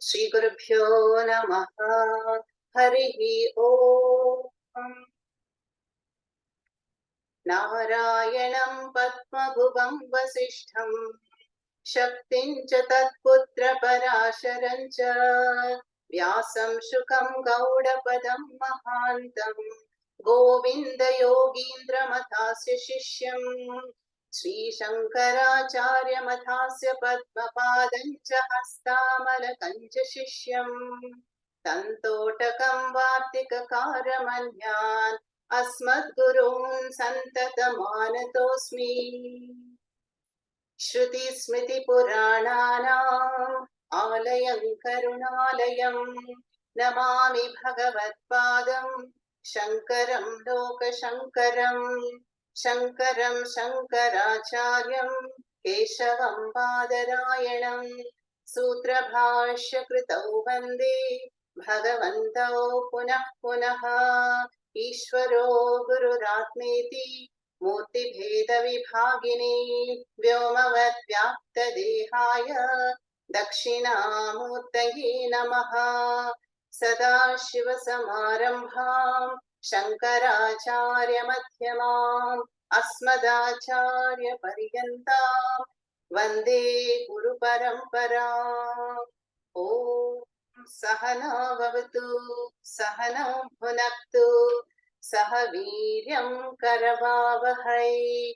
Shri Gurubhyo Namaha. Harihi Om. Narayanam Padmabhuvam Vasishtham Shaktin cha Tatputra Parasharam cha Vyasam Shukam Gaudapadam Mahantam Govinda Yogindra Mathasya Shishyam Sri Shankaracharya Mathasya Padmapadam cha Hastamalakam cha Shishyam Tantotakam Vartikakaramanyaan Asmadgurun Santatamānatosmi Shruti Smriti Purananam Alayam Karunalayam Namami Bhagavatpadam Shankaram Lokashankaram Shankaram Shankaracharyam Keshavam Badarayanam Sutra Bhashya Kritau Vande Bhagavantau Punah Punaha Ishvaro Gururatmeti Murti Bheda Vibhagini Vyomavat Vyapta Dehaya Dakshinamurtaye Namaha Sada Shiva Samarambham Shankaracharya Madhyamam Asmadacharya Paryantam Vande Guru Paramparam. Om Sahana Vavatu Sahana Bhunaktu Saha Viryam Karavavahai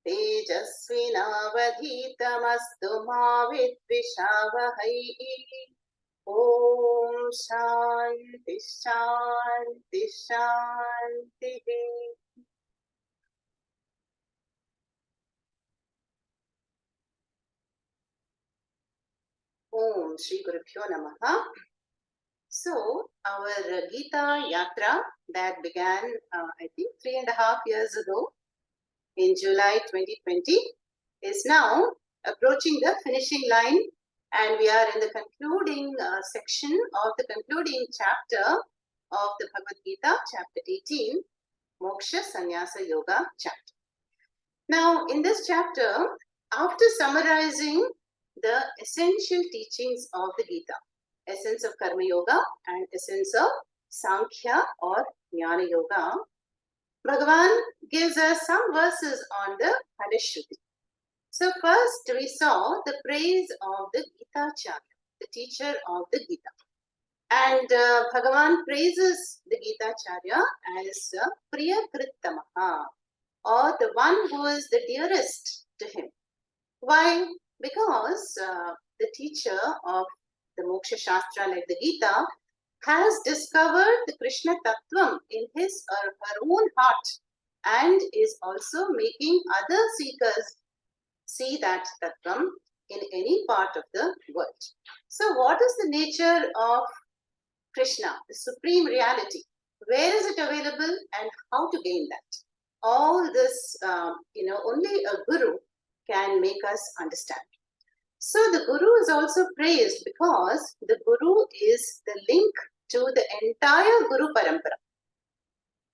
Tejasvinavadhitamastu ma vidvishavahai. Om Shanti Shanti Shanti. Om Shri Gurubhyo Namaha. So, our Gita Yatra that began, I think, 3.5 years ago in July 2020 is now approaching the finishing line, and we are in the concluding section of the concluding chapter of the Bhagavad Gita, chapter 18, Moksha Sannyasa Yoga chapter. Now, in this chapter, after summarizing the essential teachings of the Gita, essence of Karma Yoga and essence of Sankhya or Jnana Yoga, Bhagavan gives us some verses on the Halashruti. So first we saw the praise of the Gita Charya, the teacher of the Gita. And Bhagavan praises the Gita Charya as Priya Krittamaha, or the one who is the dearest to him. Why? Because the teacher of the Moksha Shastra like the Gita has discovered the Krishna Tattvam in his or her own heart and is also making other seekers see that Tattvam in any part of the world. So what is the nature of Krishna, the supreme reality? Where is it available and how to gain that? All this, only a guru can make us understand. So the guru is also praised because the guru is the link to the entire Guru Parampara.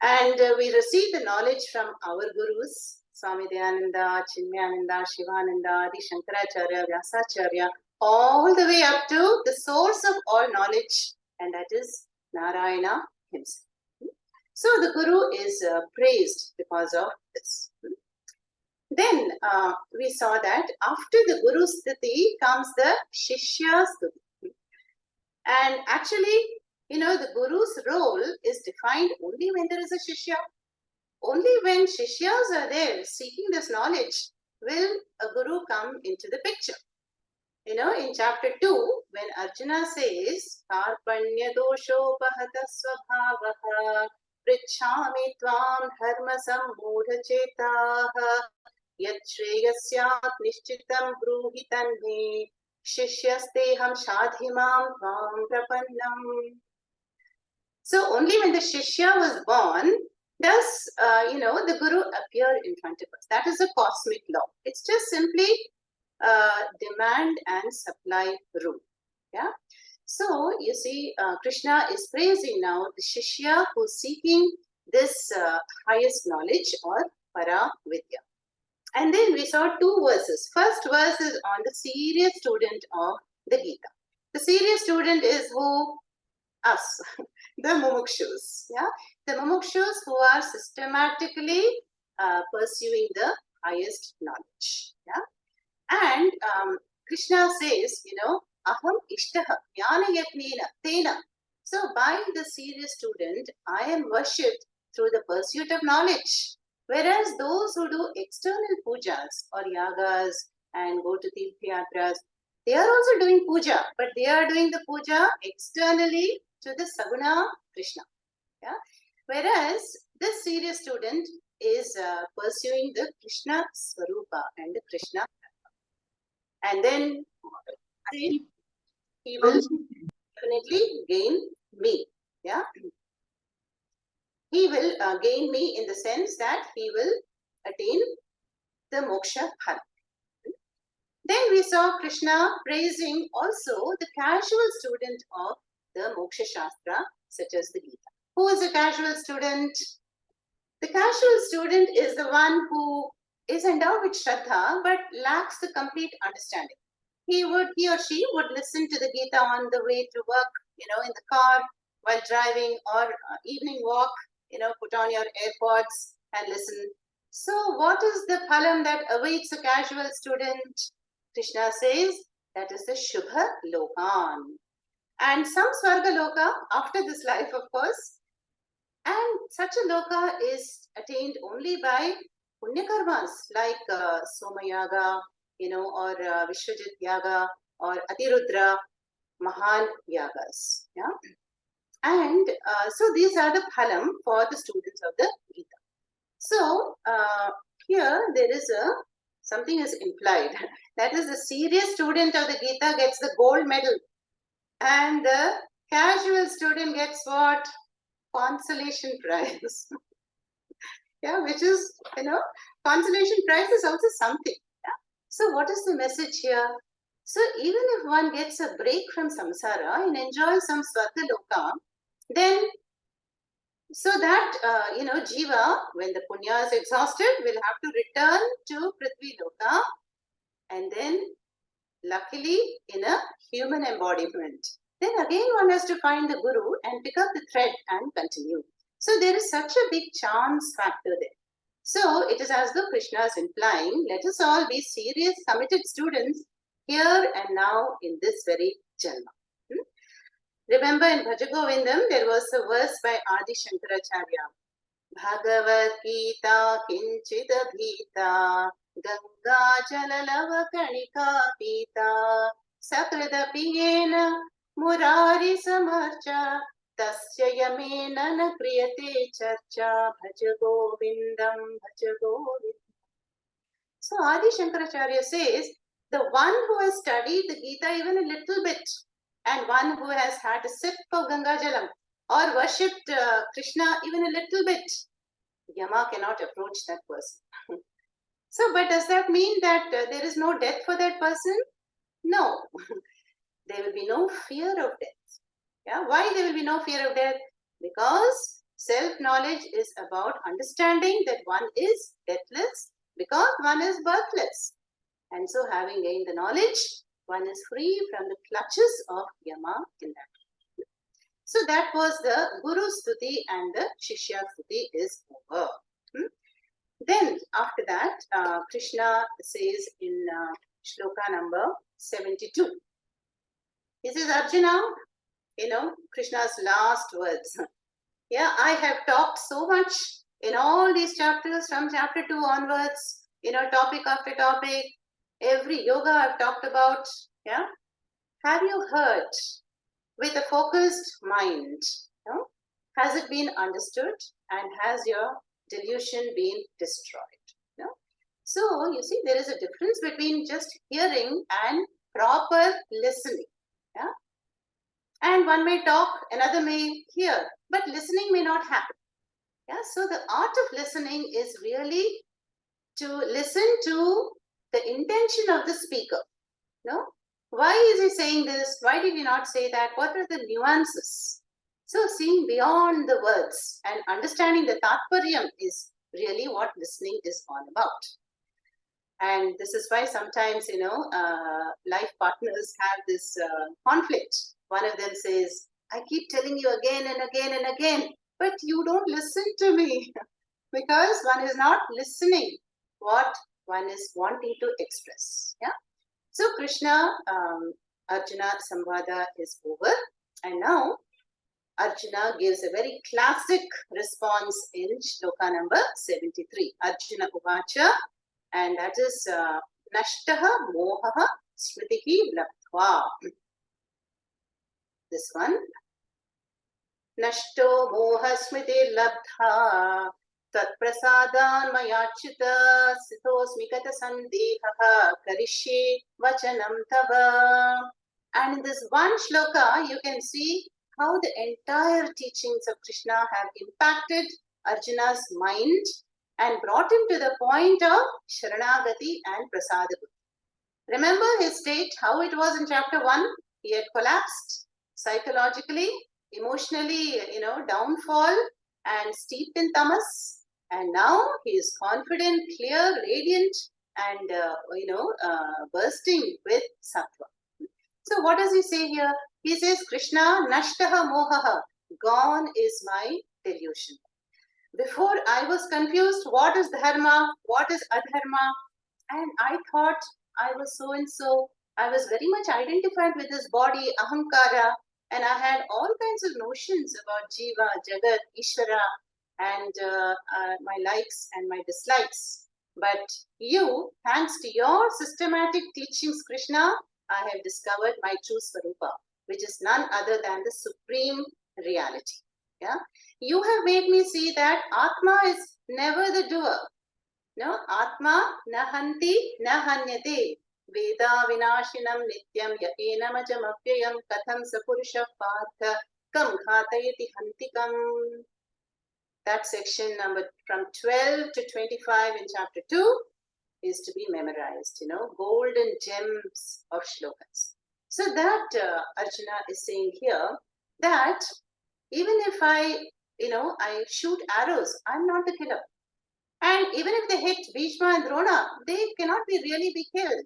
And we receive the knowledge from our gurus, Swami Dayananda, Chinmayananda, Shivananda, Adi Shankaracharya, Vyasacharya, all the way up to the source of all knowledge, and that is Narayana himself. So the guru is praised because of this. Then we saw that after the Guru Sthiti comes the Shishya Sthiti. And actually, the Guru's role is defined only when there is a Shishya. Only when Shishyas are there seeking this knowledge will a Guru come into the picture. In chapter 2, when Arjuna says, Karpanya doshopahata svabhavaha prichhami tvam dharma sammudha chetaha Yatshreyasyat nishchitam bruhi tanhe Shishyasteham shadhimam tvam prapannam. So only when the Shishya was born does, the Guru appear in front of us. That is a cosmic law. It's just simply demand and supply rule. Yeah. So you see, Krishna is praising now the Shishya who's seeking this highest knowledge or para vidya. And then we saw two verses. First verse is on the serious student of the Gita. The serious student is who? Us, the mumukshus. Yeah, the mumukshus who are systematically pursuing the highest knowledge. Yeah, and Krishna says, aham ishtaha jnana yatnena tena. So by the serious student, I am worshipped through the pursuit of knowledge. Whereas those who do external pujas or yagas and go to tirthayatras, they are also doing puja, but they are doing the puja externally to the Saguna Krishna. Yeah? Whereas this serious student is pursuing the Krishna Swarupa and the Krishna. And then he will definitely gain me. Yeah? He will gain me in the sense that he will attain the moksha phala. Then we saw Krishna praising also the casual student of the moksha shastra, such as the Gita. Who is a casual student? The casual student is the one who is endowed with Shraddha but lacks the complete understanding. He or she would listen to the Gita on the way to work, in the car, while driving, or evening walk, put on your AirPods and listen. So what is the phalam that awaits a casual student? Krishna says that is the Shubha Lokan. And some Swarga Loka after this life, of course. And such a loka is attained only by punya karmas like Somayaga, or Vishwajit Yaga or Atirudra, Mahan Yagas. Yeah? And so these are the phalam for the students of the Gita. So here there is something is implied. That is, the serious student of the Gita gets the gold medal and the casual student gets what? Consolation prize. Yeah, which is, consolation prize is also something. Yeah? So what is the message here? So even if one gets a break from samsara and enjoys some swarga loka, then so that, jiva, when the punya is exhausted, will have to return to Prithvi loka, and then luckily in a human embodiment. Then again one has to find the guru and pick up the thread and continue. So there is such a big chance factor there. So it is as though Krishna is implying, let us all be serious, committed students here and now in this very Janma. Remember in Bhajagovindam, there was a verse by Adi Shankaracharya. Bhagavad Gita Kinchida Bhita Ganga Jalalava Kanika Pita Sakridapiyena Murari Samarcha Tasya Yamena Na Kriyate Charcha Bhajagovindam Bhajagovindam. So Adi Shankaracharya says, the one who has studied the Gita even a little bit and one who has had a sip of Ganga Jalam or worshipped Krishna even a little bit, Yama cannot approach that person. So, but does that mean that there is no death for that person? No. There will be no fear of death. Yeah? Why there will be no fear of death? Because self-knowledge is about understanding that one is deathless because one is birthless. And so having gained the knowledge, one is free from the clutches of Yama in that. So that was the Guru Stuti and the Shishya Stuti is over. Then after that, Krishna says in shloka number 72. He says, Arjuna, Krishna's last words. Yeah, I have talked so much in all these chapters from chapter 2 onwards, topic after topic. Every yoga I've talked about. Yeah. Have you heard with a focused mind? Has it been understood and has your delusion been destroyed? So you see, there is a difference between just hearing and proper listening. Yeah. And one may talk, another may hear, but listening may not happen. Yeah. So the art of listening is really to listen to the intention of the speaker. No? Why is he saying this? Why did he not say that? What are the nuances? So seeing beyond the words and understanding the tatparyam is really what listening is all about. And this is why sometimes, life partners have this conflict. One of them says, I keep telling you again and again and again, but you don't listen to me because one is not listening what one is wanting to express. Yeah. So Krishna, Arjuna Samvada is over. And now Arjuna gives a very classic response in shloka number 73. Arjuna Uvacha, and that is Nashtaha Mohaha Smritihi Labdhva. This one. Nashto Moha Smriti Labdha Tat Prasadan Mayachita Sithosmi Gata Sandehaha Karishye Vachanam Tava. And in this one shloka, you can see how the entire teachings of Krishna have impacted Arjuna's mind and brought him to the point of Sharanagati and Prasadabhuti. Remember his state, how it was in chapter 1? He had collapsed psychologically, emotionally, downfall and steeped in tamas. And now he is confident, clear, radiant, and, bursting with sattva. So what does he say here? He says, Krishna, nashtaha mohaha, gone is my delusion. Before I was confused, what is dharma, what is adharma, and I thought I was so and so. I was very much identified with this body, ahankara, and I had all kinds of notions about jiva, jagat, ishvara, and my likes and my dislikes. But you, thanks to your systematic teachings, Krishna, I have discovered my true Swarupa, which is none other than the supreme reality. Yeah, you have made me see that Atma is never the doer. No, Atma nahanti nahanyate. Veda vinashinam nityam yaenamajam apyayam katham sapurusha partha kam ghatayati hantikam. That section number from 12 to 25 in chapter 2 is to be memorized, golden gems of shlokas. So that Arjuna is saying here that even if I shoot arrows, I'm not the killer. And even if they hit Bhishma and Drona, they cannot really be killed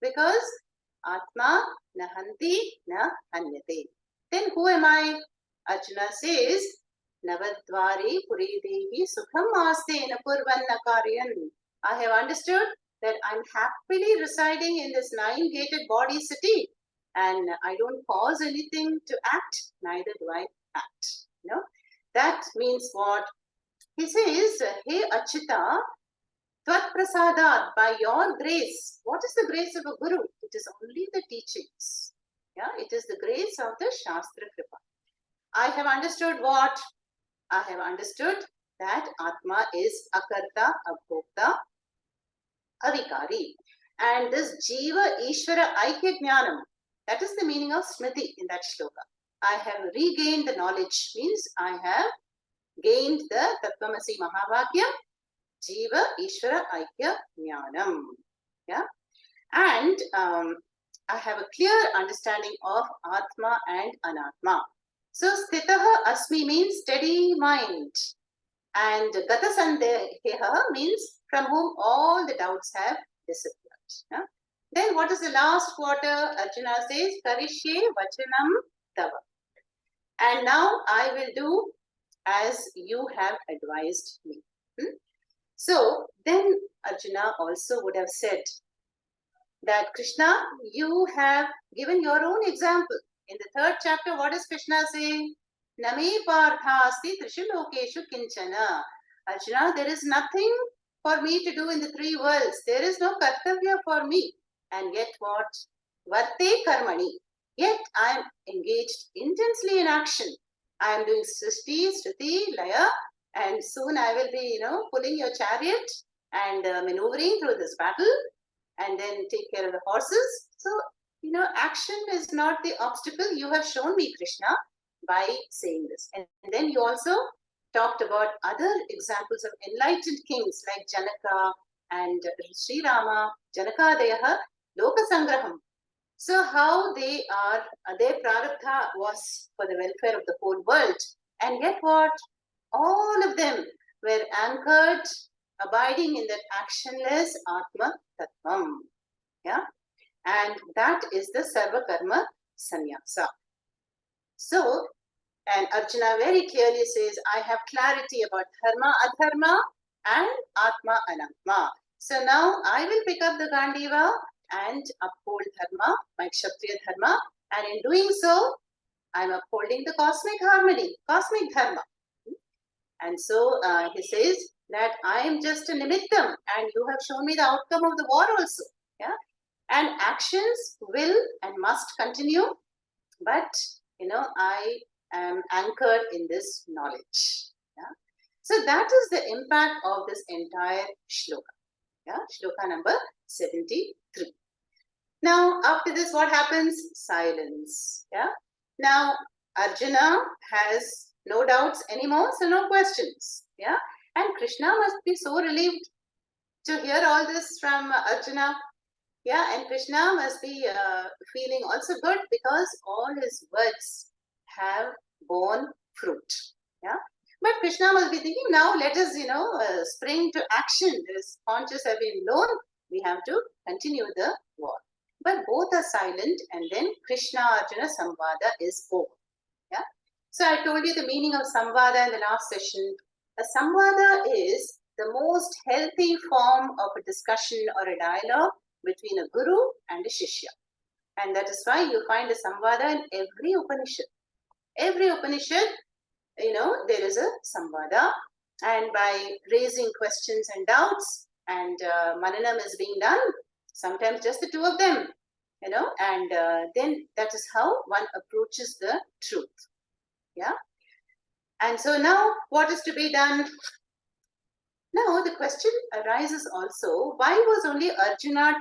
because Atma nahanti na hanyate. Then who am I? Arjuna says, Navadvari puridehi sukham aste napurvanna karyan. I have understood that I'm happily residing in this 9-gated body city and I don't cause anything to act, neither do I act. That means what? He says, Hey Achyuta, Tvat Prasadat, by your grace. What is the grace of a guru? It is only the teachings. Yeah, it is the grace of the Shastra Kripa. I have understood what? I have understood that Atma is Akarta, Abhokta, Avikari. And this Jiva Ishvara Aikya Jnanam, that is the meaning of Smriti in that shloka. I have regained the knowledge, means I have gained the Tattvamasi Mahavakya, Jiva Ishvara Aikya Jnanam. Yeah? And I have a clear understanding of Atma and Anatma. So Sthitaha Asmi means steady mind. And Gata Sandeha means from whom all the doubts have disappeared. Yeah? Then what is the last quarter? Arjuna says, Karishye Vachanam Tava. And now I will do as you have advised me. So then Arjuna also would have said that Krishna, you have given your own example. In the 3rd chapter, what does Krishna say? Name parthasti trishu lokeshu kinchana. Arjuna, there is nothing for me to do in the 3 worlds. There is no kartavya for me. And yet what? Varte karmani. Yet I am engaged intensely in action. I am doing Srishti, Shruti, Laya, and soon I will be, pulling your chariot and maneuvering through this battle and then take care of the horses. So, action is not the obstacle. You have shown me, Krishna, by saying this. And then you also talked about other examples of enlightened kings like Janaka and Sri Rama, Janakadeyaha, Lokasangraham. So how their prarabdha was for the welfare of the whole world. And yet what? All of them were anchored abiding in that actionless Atma Tattvam. Yeah, and that is the Sarva Karma Sannyasa. So, and Arjuna very clearly says, I have clarity about dharma, adharma, and atma, anatma. So now I will pick up the Gandiva and uphold dharma, my Kshatriya dharma, and in doing so, I'm upholding the cosmic harmony, cosmic dharma. And so he says that I am just a nimittam, and you have shown me the outcome of the war also. Yeah, and actions will and must continue, but I am anchored in this knowledge. Yeah, so that is the impact of this entire shloka. Yeah, shloka number 73. Now, after this, what happens? Silence. Yeah. Now, Arjuna has no doubts anymore, so no questions. Yeah. And Krishna must be so relieved to hear all this from Arjuna. Yeah. And Krishna must be feeling also good because all his words have borne fruit. Yeah. But Krishna must be thinking, now let us, spring to action. This conches have been blown. We have to continue the war. But both are silent, and then Krishna Arjuna Samvada is over. Yeah. So I told you the meaning of Samvada in the last session. A Samvada is the most healthy form of a discussion or a dialogue between a guru and a shishya. And that is why you find a Samvada in every Upanishad. Every Upanishad, there is a Samvada. And by raising questions and doubts, and Mananam is being done, sometimes just the two of them, and then that is how one approaches the truth. Yeah. And so now what is to be done? Now the question arises also, why was only Arjuna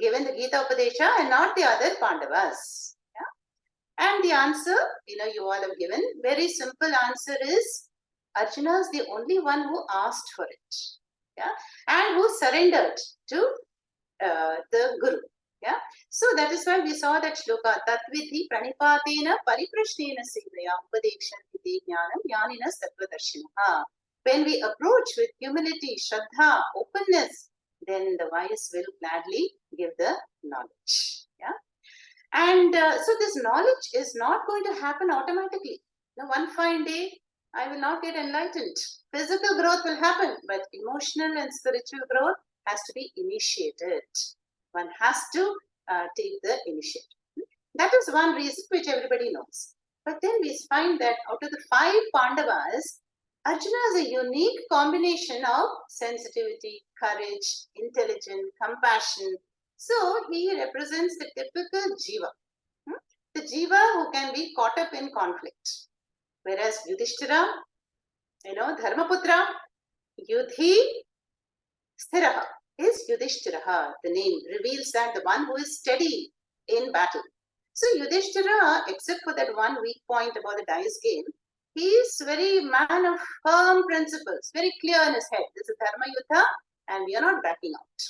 given the Gita Upadesha and not the other Pandavas? Yeah? And the answer, you all have given, very simple answer is, Arjuna is the only one who asked for it. Yeah, and who surrendered to the Guru. Yeah, so that is why we saw that shloka, Tatvidhi pranipatena pariprashnena sevaya upadekshanti jnanam yaninas tattvadarshinaha. When we approach with humility, shraddha, openness, then the wise will gladly give the knowledge. Yeah, and so this knowledge is not going to happen automatically. Now, one fine day, I will not get enlightened. Physical growth will happen, but emotional and spiritual growth has to be initiated. One has to take the initiative. That is one reason which everybody knows. But then we find that out of the 5 Pandavas, Arjuna is a unique combination of sensitivity, courage, intelligence, compassion. So he represents the typical jiva. The jiva who can be caught up in conflict. Whereas Yudhishthira, Dharmaputra, Yudhi, Sthiraha is Yudhishthira. The name reveals that the one who is steady in battle. So Yudhishthira, except for that one weak point about the dice game, he is very man of firm principles, very clear in his head. This is Dharma Yuddha and we are not backing out.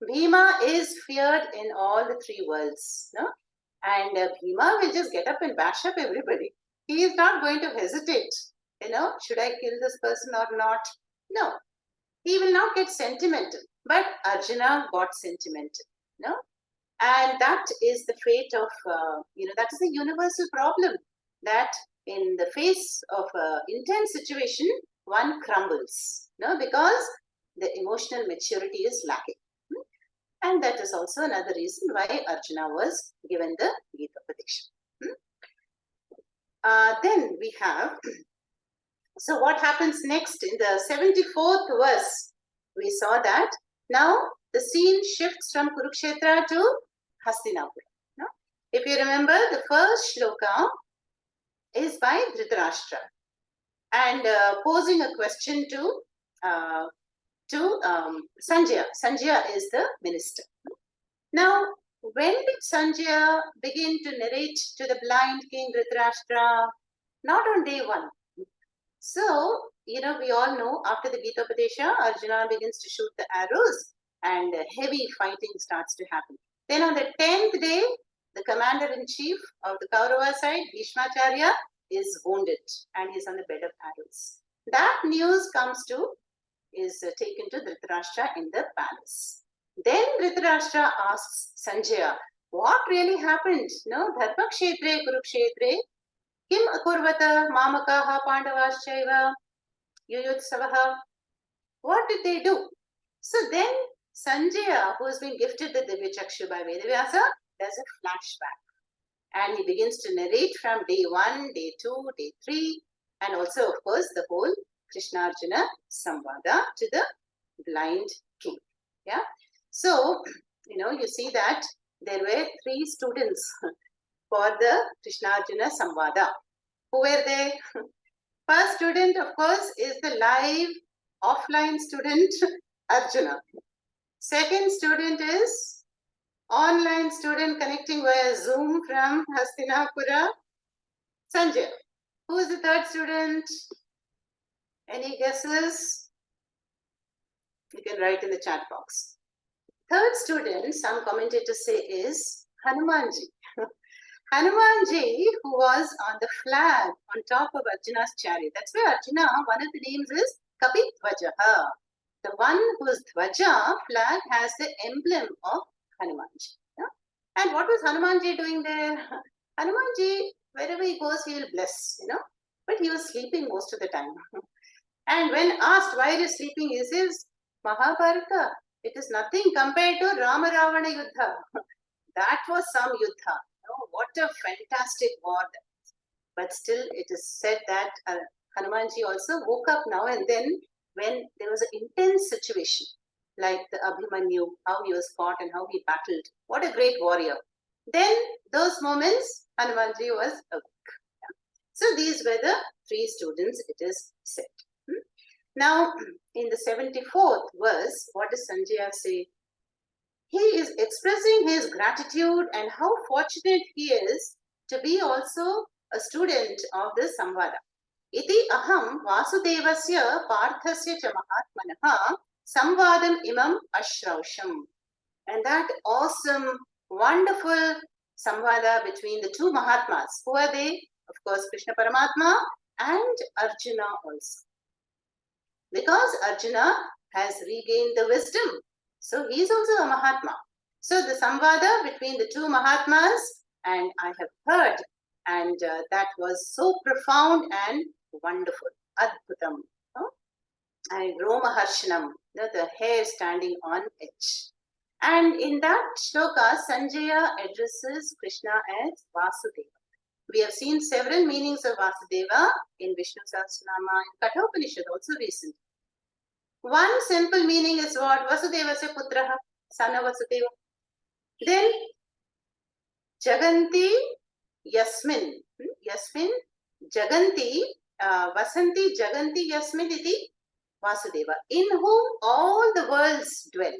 Bhima is feared in all the 3 worlds. No? And Bhima will just get up and bash up everybody. He is not going to hesitate. Should I kill this person or not? No. He will not get sentimental. But Arjuna got sentimental. No? And that is the fate of, that is a universal problem. That in the face of an intense situation, one crumbles. No? Because the emotional maturity is lacking. And that is also another reason why Arjuna was given the Gita Upadesha. Then we have, so what happens next in the 74th verse? We saw that now the scene shifts from Kurukshetra to Hastinapura. No? If you remember, the first shloka is by Dhritarashtra and posing a question to Sanjaya. Sanjaya is the minister. Now, when did Sanjaya begin to narrate to the blind king Dhritarashtra? Not on day 1. So, we all know after the Gita Upadesha, Arjuna begins to shoot the arrows and heavy fighting starts to happen. Then on the 10th day, the commander-in-chief of the Kaurava side, Bhishmacharya, is wounded and he's on the bed of arrows. That news is taken to Dhritarashtra in the palace. Then Dhritarashtra asks Sanjaya, what really happened? No, Dharma Kshetre, Kurukshetre, Kim Akurvata, Mamakaha, Pandavaschaiva, Yuyutsavaha. What did they do? So then Sanjaya, who has been gifted the Divya Chakshu by Vedavyasa, does a flashback. And he begins to narrate from day 1, day 2, day 3, and also, of course, the whole Krishna-Arjuna Samvada to the blind king. Yeah. So, you see that there were 3 students for the Krishna-Arjuna Samvada. Who were they? First student, of course, is the live offline student Arjuna. Second student is online student connecting via Zoom from Hastinapura, Sanjay. Who is the third student? Any guesses? You can write in the chat box. Third student, some commentators say, is Hanumanji. Hanumanji, who was on the flag on top of Arjuna's chariot. That's why Arjuna, one of the names is Kapitvajaha. The one whose Dvaja flag has the emblem of Hanumanji. Yeah? And what was Hanumanji doing there? Hanumanji, wherever he goes, he will bless, But he was sleeping most of the time. And when asked why he is sleeping, he says, Mahabharata, it is nothing compared to Rama Ravana Yuddha. That was some Yuddha. What a fantastic war that was. But still, it is said that Hanumanji also woke up now and then when there was an intense situation, like the Abhimanyu, how he was fought and how he battled. What a great warrior. Then, those moments, Hanumanji was awake. So, these were the 3 students, it is said. Now, in the 74th verse, what does Sanjaya say? He is expressing his gratitude and how fortunate he is to be also a student of the Samvada. Iti aham Vasudevasya Parthasya cha Mahatmanaha Samvadam imam ashrausham. And that awesome, wonderful Samvada between the 2 Mahatmas. Who are they? Of course, Krishna Paramatma and Arjuna also. Because Arjuna has regained the wisdom. So he is also a Mahatma. So the Samvada between the 2 Mahatmas, and I have heard, and that was so profound and wonderful. Adbhutam. And Romaharshanam, the hair standing on edge. And in that shloka, Sanjaya addresses Krishna as Vasudeva. We have seen several meanings of Vasudeva in Vishnu Sahasranama and Kathopanishad also recently. One simple meaning is what? Vasudevasya putraha, son of Vasudeva. Then, Jaganti Yasmin. Yasmin, Jaganti, Vasanti Jaganti Yasmin iti Vasudeva. In whom all the worlds dwell.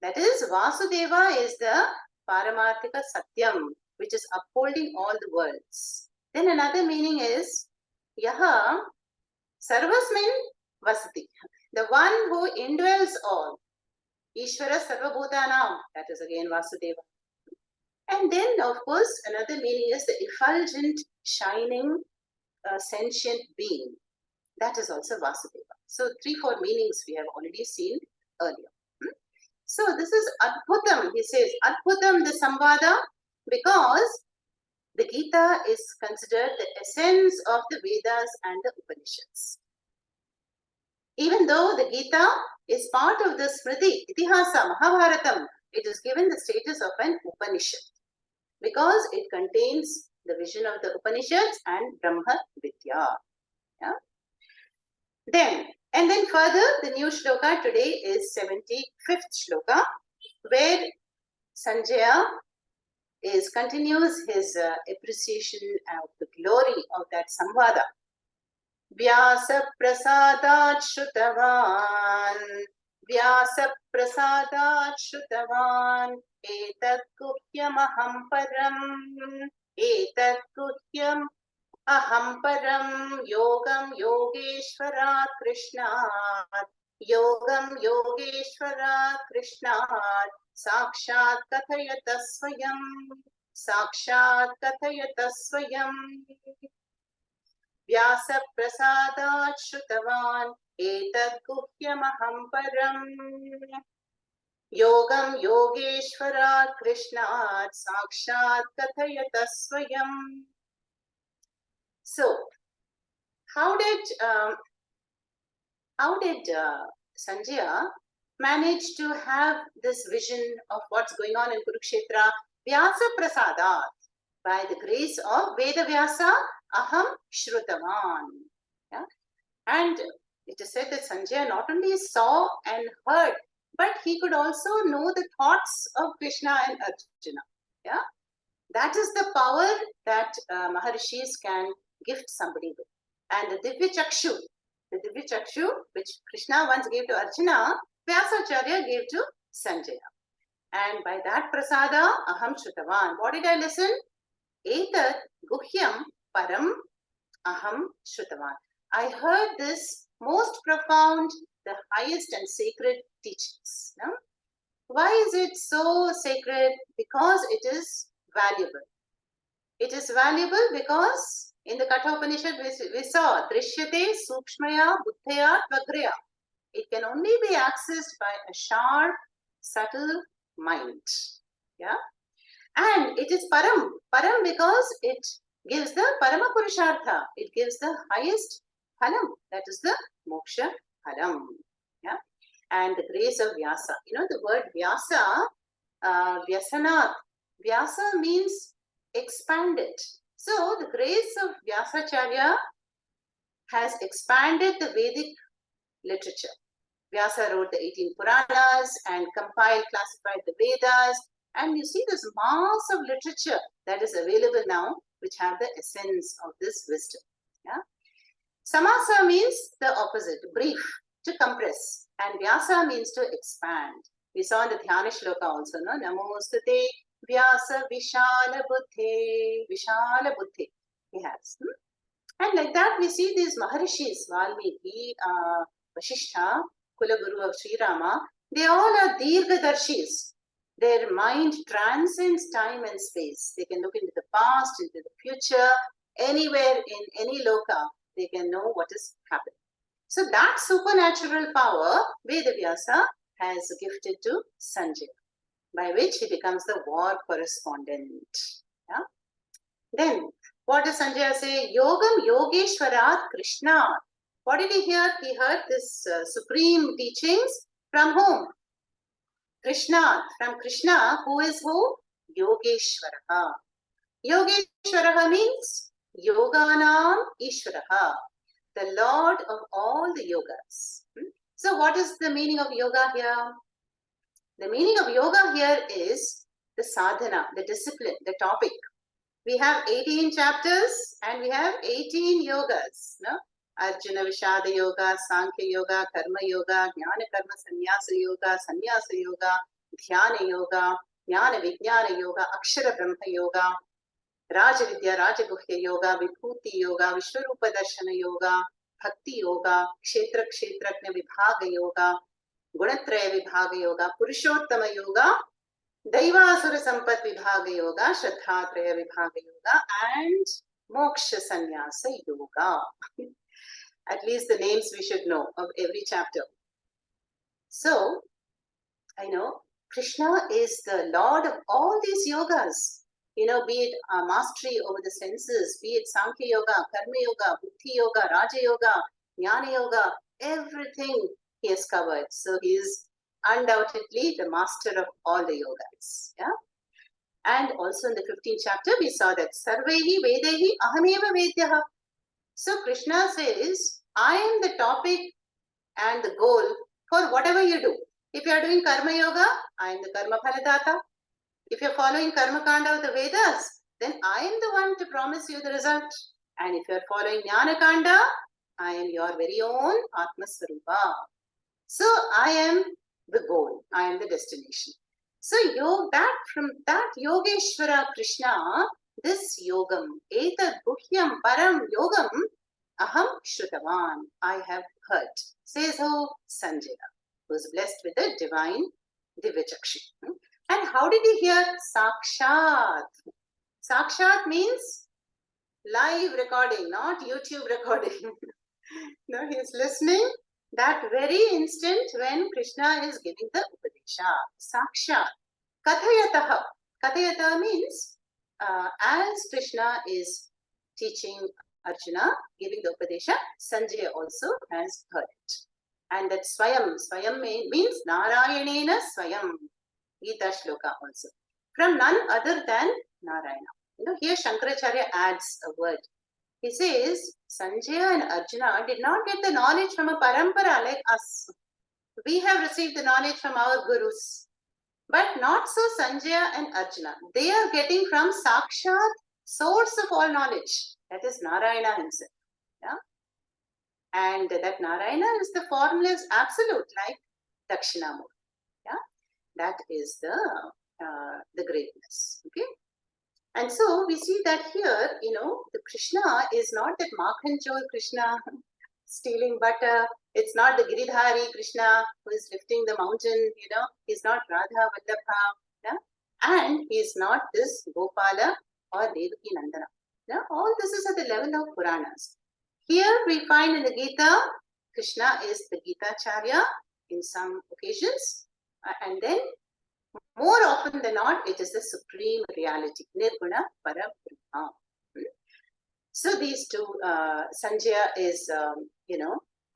That is, Vasudeva is the Paramarthika Satyam, which is upholding all the worlds. Then another meaning is Yaha Sarvasmin Vasati. The one who indwells all. Ishvara Sarvabhutanam. That is again Vasudeva. And then, of course, another meaning is the effulgent, shining, sentient being. That is also Vasudeva. So, 3-4 meanings we have already seen earlier. So, this is Adbhutam. He says, Adbhutam, the Samvada, because the Gita is considered the essence of the Vedas and the Upanishads. Even though the Gita is part of the Smriti, Itihasa, Mahabharatam, it is given the status of an Upanishad because it contains the vision of the Upanishads and Brahma Vidya. Yeah? And then further, the new shloka today is 75th shloka, where Sanjaya continues his appreciation of the glory of that Samvada. Vyasa prasadat shrutavan, Vyasa prasadat shrutavan, etat guhyam aham param, etat guhyam aham param, yogam yogeshwara krishnat, yogam yogeshwara krishnat, sakshat kathayata swayam, sakshat kathayata swayam. Vyasa prasadat shrutavan etad guhyamaham param. Yogam yogeshwarat krishnat sakshat kathayata swayam. So, how did Sanjaya manage to have this vision of what's going on in Kurukshetra? Vyasa prasadat, by the grace of Veda Vyasa, aham shrutavan. Yeah? And it is said that Sanjaya not only saw and heard, but he could also know the thoughts of Krishna and Arjuna. Yeah? That is the power that Maharishis can gift somebody with. And the Divya Chakshu, which Krishna once gave to Arjuna, Vyasacharya gave to Sanjaya. And by that prasada, aham shrutavan. What did I listen? Etat guhyam param aham shrutavan. I heard this most profound, the highest and sacred teachings. No? Why is it so sacred? Because it is valuable. It is valuable because in the Katha Upanishad we saw Drishyate Sukshmaya Buddhaya Tvagraya. It can only be accessed by a sharp, subtle mind. Yeah? And it is Param because it gives the Parama Purushartha. It gives the highest phalam. That is the Moksha phalam. Yeah? And the grace of Vyasa. You know the word Vyasa, Vyasanat. Vyasa means expanded. So the grace of Vyasacharya has expanded the Vedic literature. Vyasa wrote the 18 Puranas and compiled, classified the Vedas. And you see this mass of literature that is available now, which have the essence of this wisdom. Yeah? Samasa means the opposite, brief, to compress. And Vyasa means to expand. We saw in the Dhyana Shloka also, no? Namostate Vyasa Vishala Buddhe. Vishala Buddhe. He has. And like that, we see these Maharishis, Valmiki, Vasishtha, Kulaguru of Sri Rama, they all are Dirghadarshis. Their mind transcends time and space. They can look into the past, into the future, anywhere in any loka, they can know what is happening. So that supernatural power, Vedavyasa has gifted to Sanjaya, by which he becomes the war correspondent. Yeah? Then, what does Sanjaya say? Yogam Yogeshwarat Krishna. What did he hear? He heard this supreme teachings from whom? Krishna. From Krishna, who is who? Yogeshwaraha. Yogeshwaraha means Yoganam Ishwaraha, the Lord of all the yogas. So what is the meaning of yoga here? The meaning of yoga here is the sadhana, the discipline, the topic. We have 18 chapters and we have 18 yogas. No? Arjuna Vishada Yoga, Sankhya Yoga, Karma Yoga, Jnana Karma Sannyasa Yoga, Sannyasa Yoga, Dhyana Yoga, Jnana Vijnana Yoga, Akshara Brahma Yoga, Rajavidya Rajaguhya Yoga, Vibhuti Yoga, Vishwarupa Darshana Yoga, Bhakti Yoga, Kshetra Kshetraknya Vibhaga Yoga, Gunatraya Vibhaga Yoga, Purushottama Yoga, Daivasura Sampat Vibhaga Yoga, Shraddhatraya Vibhaga Yoga, and Moksha Sannyasa Yoga. At least the names we should know of every chapter. So, I know Krishna is the Lord of all these yogas. You know, be it mastery over the senses, be it Sankhya Yoga, Karma Yoga, Buddhi Yoga, Raja Yoga, Jnana Yoga, everything he has covered. So he is undoubtedly the master of all the yogas. Yeah. And also in the 15th chapter, we saw that Sarvehi Vedehi Ahameva Vedyaha. So Krishna says, I am the topic and the goal for whatever you do. If you are doing Karma Yoga, I am the Karma Phaladata. If you are following Karma Kanda of the Vedas, then I am the one to promise you the result. And if you are following Jnana Kanda, I am your very own Atma Swarupa. So I am the goal, I am the destination. So from that Yogeshwara Krishna, this yogam, etad guhyam param yogam, aham shrutavan, I have heard. Says who? Sanjaya, who is blessed with the divine Divya Chakshu. And how did he hear? Sakshat. Sakshat means Live recording, not YouTube recording. No, he is listening that very instant when Krishna is giving the Upadesha. Sakshat. Kathayataha. Kathayataha means as Krishna is teaching Arjuna, giving the Upadesha, Sanjaya also has heard it. And that Swayam. Swayam means Narayanena Swayam. Gita Shloka also. From none other than Narayana. Here Shankaracharya adds a word. He says, Sanjaya and Arjuna did not get the knowledge from a parampara like us. We have received the knowledge from our gurus. But not so Sanjaya and Arjuna. They are getting from Sakshat, source of all knowledge. That is Narayana himself. Yeah? And that Narayana is the formless absolute, like Dakshinamurti. Yeah? That is the greatness. Okay? And so we see that here, the Krishna is not that Makhanchor Krishna stealing butter. It's not the Giridhari Krishna who is lifting the mountain, He's not Radha Vallabha. Yeah? And he is not this Gopala or Devaki Nandana. Yeah? All this is at the level of Puranas. Here we find in the Gita, Krishna is the Gita Charya in some occasions. And then more often than not, it is the supreme reality, Nirguna Parabrahma. So these two, Sanjaya is,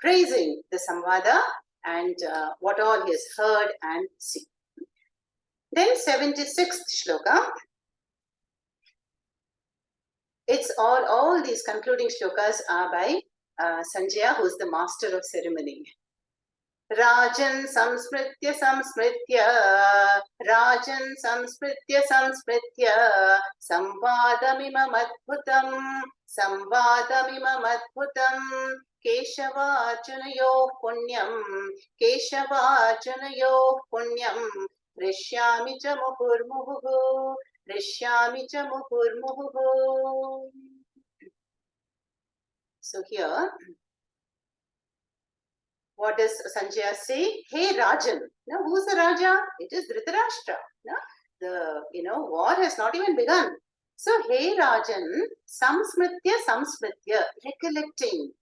praising the Samvada and what all he has heard and seen. Then 76th shloka. It's all these concluding shlokas are by Sanjaya, who is the master of ceremony. Rajan samsmritya Rajan samsmritya samvadamimam adbhutam Keshavarjunayoh punyam rishyami cha muhurmuhu. So here, what does Sanjaya say? Hey Rajan. Now, who's the Raja? It is Dhritarashtra. The war has not even begun. So, hey Rajan, samsmritya, recollecting.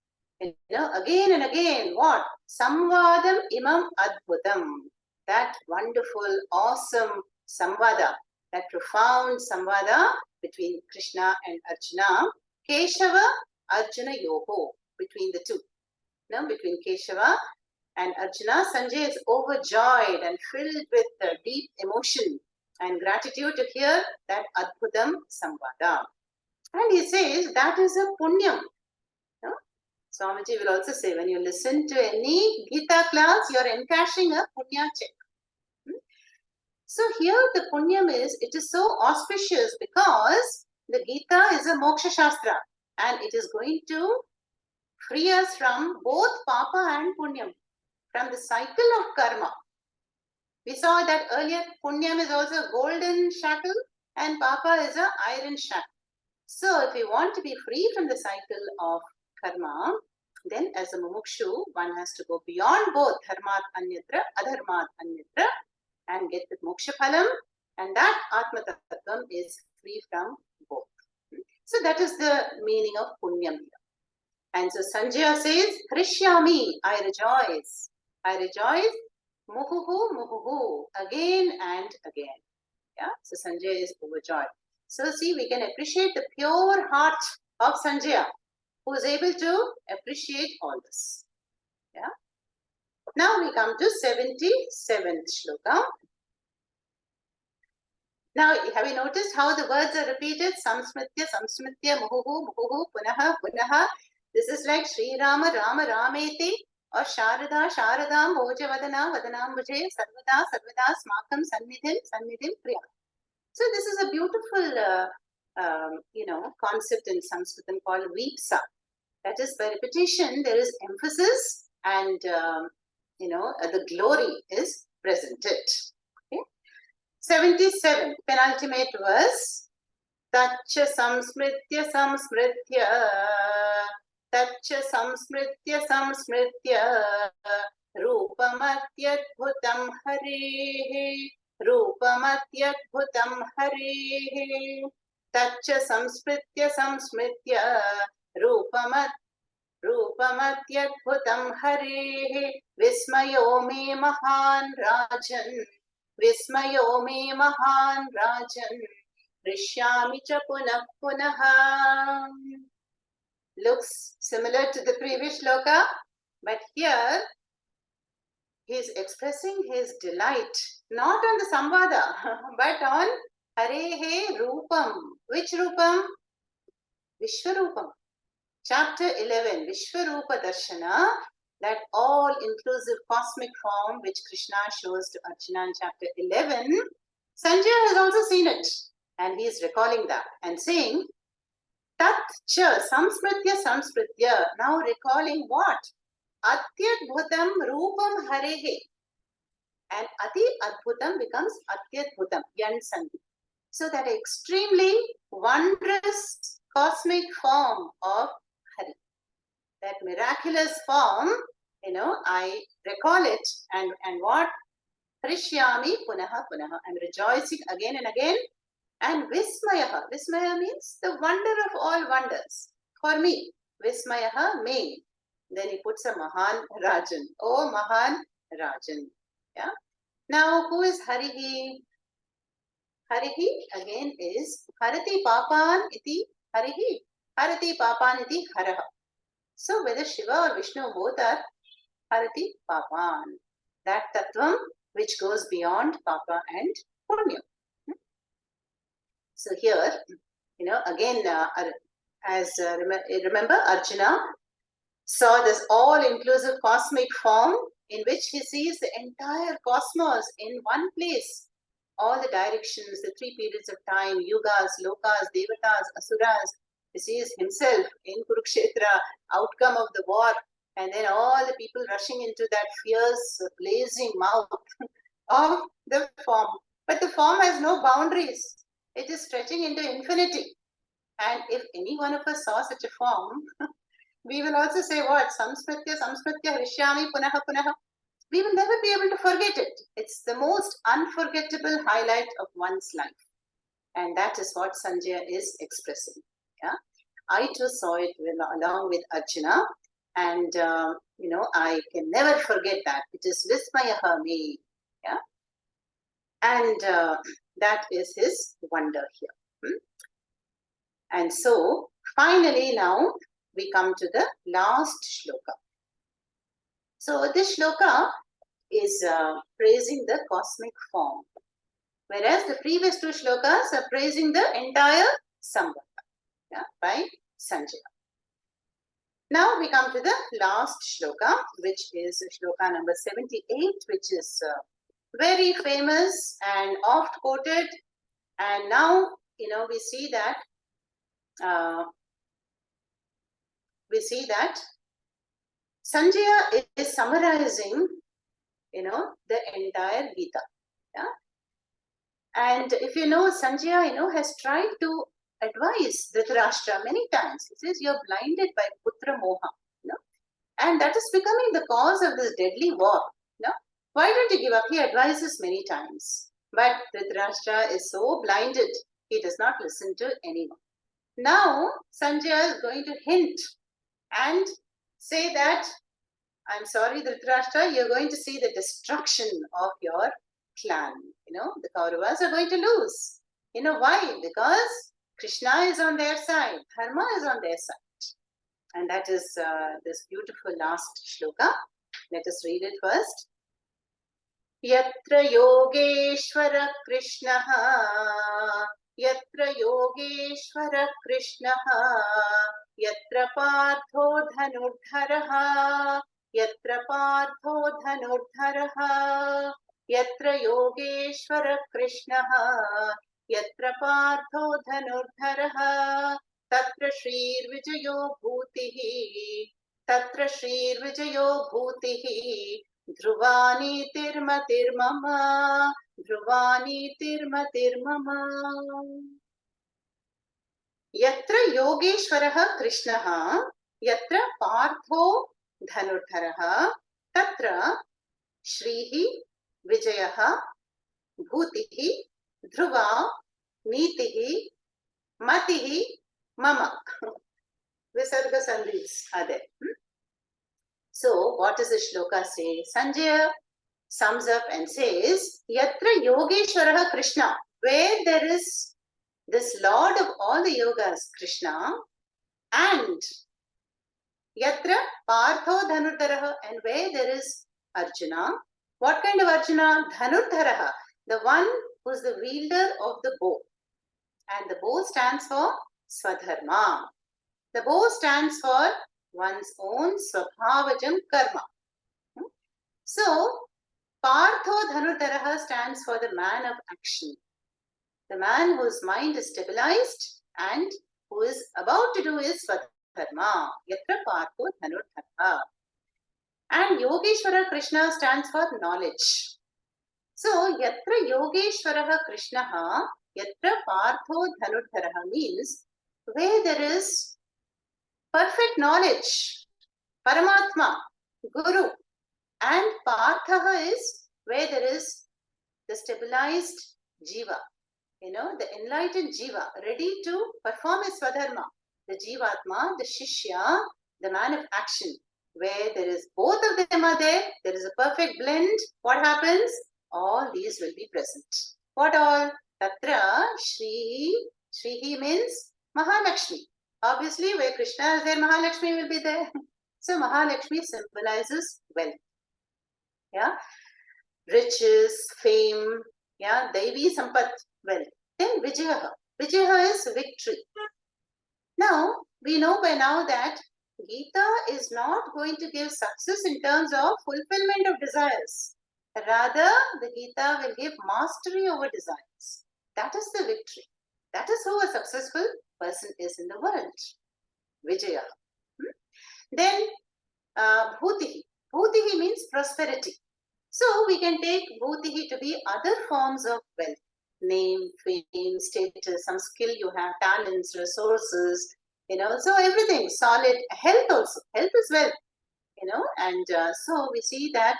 Again and again, what? Samvadam imam adbhutam. That wonderful, awesome samvada, that profound samvada between Krishna and Arjuna. Keshava, Arjuna yoho, between the two. Between Keshava and Arjuna, Sanjaya is overjoyed and filled with deep emotion and gratitude to hear that Adbhutam Samvada. And he says that is a punyam. Swamiji will also say, when you listen to any Gita class, you are encashing a punya check. So here the punyam is, it is so auspicious because the Gita is a moksha shastra and it is going to free us from both papa and punyam, from the cycle of karma. We saw that earlier, punyam is also a golden shackle and papa is an iron shackle. So if we want to be free from the cycle of karma, then as a mumukshu, one has to go beyond both dharmat anyatra, adharmat anyatra, and get the moksha phalam, and that atma tattvam is free from both. So that is the meaning of punyam here. And so Sanjaya says, Hrishyami, I rejoice. I rejoice, muhuhu, again and again. Yeah, so Sanjaya is overjoyed. So see, we can appreciate the pure heart of Sanjaya, who is able to appreciate all this. Yeah. Now we come to 77th shloka. Now, have you noticed how the words are repeated? Samsmritya, muhuhu, punaha. This is like Sri Rama, Rameti, or Sharada, Bhoja Vadanam Bhuje, Sarvada, Smakam, Sannidhim, Priya. So this is a beautiful, concept in Sanskritam called Vipsa. That is, by repetition, there is emphasis and, the glory is presented. Okay? 77, penultimate verse. Tacha samsmritya Tacha samsmritya Rupamatyadbhutam Harehe Tacha samspritya samsmritya रूपमत्यद्भुतं हरेः विस्मयो मे महान् राजन् विस्मयो मे महान् राजन् हृष्यामि च पुनः पुनः. Looks similar to the previous shloka, but here he is expressing his delight not on the samvada but on Harehe Rupam. Which Rupam? Vishwarupam. Chapter 11, Vishwarupa Darshana, that all-inclusive cosmic form which Krishna shows to Arjuna in chapter 11, Sanjaya has also seen it, and he is recalling that and saying, Tat cha samsmritya samsmritya, now recalling what? Atyadbhutam rupam harehe. And ati adbhutam becomes atyadbhutam, yan sandhi. So that extremely wondrous cosmic form of Hari, that miraculous form, I recall it and what? Hrishyami punaha punaha. I'm rejoicing again and again. And Vismayaha. Vismaya means the wonder of all wonders. For me, Vismayaha me. Then he puts a Mahan Rajan. Oh, Mahan Rajan. Yeah. Now, who is Harihi? Harihi again is Harati Papan iti Harihi. Harati Papan iti Haraha. So whether Shiva or Vishnu both are Harati Papan. That Tattvam which goes beyond Papa and Punya. So here, again, remember Arjuna saw this all-inclusive cosmic form in which he sees the entire cosmos in one place. All the directions, the three periods of time, yugas, lokas, devatas, asuras. He sees himself in Kurukshetra, outcome of the war, and then all the people rushing into that fierce, blazing mouth of the form. But the form has no boundaries. It is stretching into infinity. And if any one of us saw such a form, we will also say what? Samsmritya, samsmritya, hrishyami, punaha, punaha. We will never be able to forget it. It's the most unforgettable highlight of one's life. And that is what Sanjaya is expressing. Yeah, I too saw it along with Arjuna. And, I can never forget that. It is Vismayaha me. Yeah. And that is his wonder here. And so, finally now, we come to the last shloka. So, this shloka is praising the cosmic form, whereas the previous two shlokas are praising the entire Samvata, by Sanjaya. Now we come to the last shloka, which is shloka number 78, which is very famous and oft quoted. And now, we see that Sanjaya is summarizing, the entire Gita. Yeah? And if Sanjaya, has tried to advise Dhritarashtra many times. He says, you're blinded by Putra Moha. And that is becoming the cause of this deadly war. Why don't you give up? He advises many times. But Dhritarashtra is so blinded, he does not listen to anyone. Now, Sanjaya is going to hint and say that, I'm sorry, Dhritarashtra, you're going to see the destruction of your clan. The Kauravas are going to lose. Why? Because Krishna is on their side, Dharma is on their side. And that is this beautiful last shloka. Let us read it first. Yatra Yogeshwara Krishnaha, Yatra Yogeshwara Krishnaha, Yatra Partho Dhanurdharaha, Yatra Partho Dhanurdharaha, Yatra Yogeshwara Krishnaha, Yatra Partho Dhanurdharaha, Tatra Shrir Vijayo Bhutihi, Tatra Shrir Vijayo Bhutihi, Dhruvani Tirmatirmama, Dhruvani Tirmatirmama. Yatra Yogeshwaraha Krishnaha, Yatra Partho Dhanurdharaha, Tatra Shrihi Vijayaha Bhutihi, Dhruva Nitihi, Matihi Mama. Visarga sandhis are there. So, what does the shloka say? Sanjaya sums up and says, Yatra Yogeshwaraha Krishna, where there is this Lord of all the yogas, Krishna, and Yatra Partho Dhanurdharaha, and where there is Arjuna. What kind of Arjuna? Dhanurdharaha, the one who is the wielder of the bow. And the bow stands for Swadharma. The bow stands for one's own Swabhavajam Karma. So, Partho Dhanurdharaha stands for the man of action. The man whose mind is stabilized and who is about to do his Swadharma. Yatra Partho Dhanurdharaha. And Yogeshwara Krishna stands for knowledge. So, Yatra Yogeshwaraha Krishnaha, Yatra Partho Dhanurdharaha means where there is perfect knowledge, Paramatma, Guru, and Parthaha is where there is the stabilized Jiva, the enlightened Jiva, ready to perform his Swadharma. The Jivatma, the Shishya, the man of action, where there is both of them are there is a perfect blend. What happens? All these will be present. What all? Tatra Shrihi means Mahalakshmi. Obviously, where Krishna is there, Mahalakshmi will be there. So Mahalakshmi symbolizes wealth. Yeah, riches, fame, yeah, Devi Sampat, wealth. Then Vijayaha. Vijayaha is victory. Now, we know by now that Gita is not going to give success in terms of fulfillment of desires. Rather, the Gita will give mastery over desires. That is the victory. That is who a successful person is in the world. Vijaya. Then, Bhutihi. Bhutihi means prosperity. So, we can take Bhutihi to be other forms of wealth. Name, fame, status, some skill you have, talents, resources, so everything, solid, health also. Health is wealth, and so we see that